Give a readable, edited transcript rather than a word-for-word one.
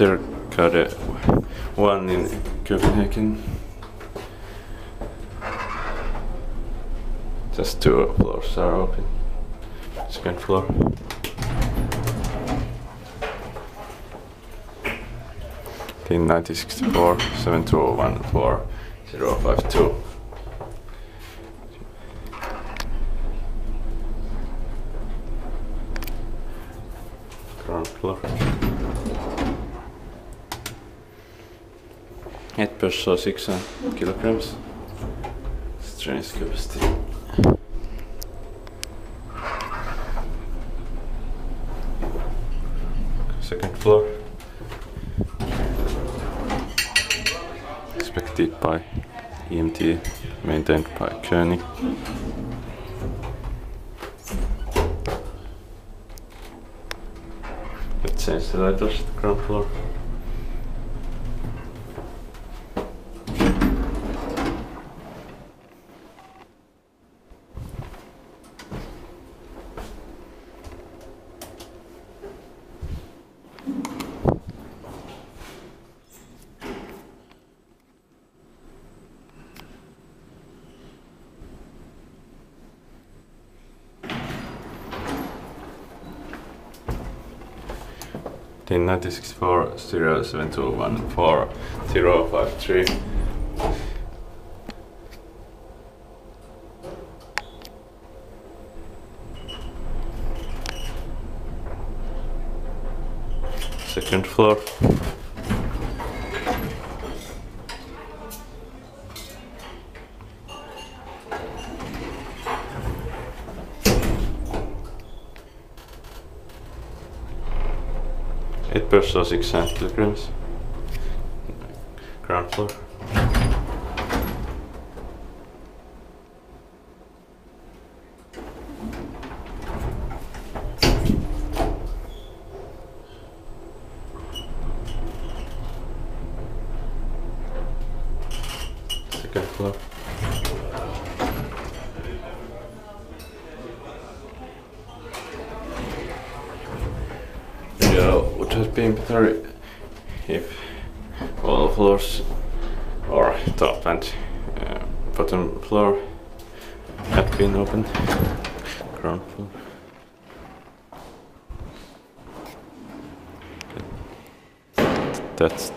Møntergade 1 in Copenhagen. Just 2 floors are open. Second floor. In 1964 7201 4052. Ground floor. 8 person 6 kilograms. Strange capacity. Second floor. Inspected by EMT, maintained by Kone. Let's change the letters to the ground floor. In 1964 0721 4053. Second floor. Eight person 6 kilograms. Ground floor. Second floor. Would have been better if all floors or top and bottom floor had been opened. Ground floor. That's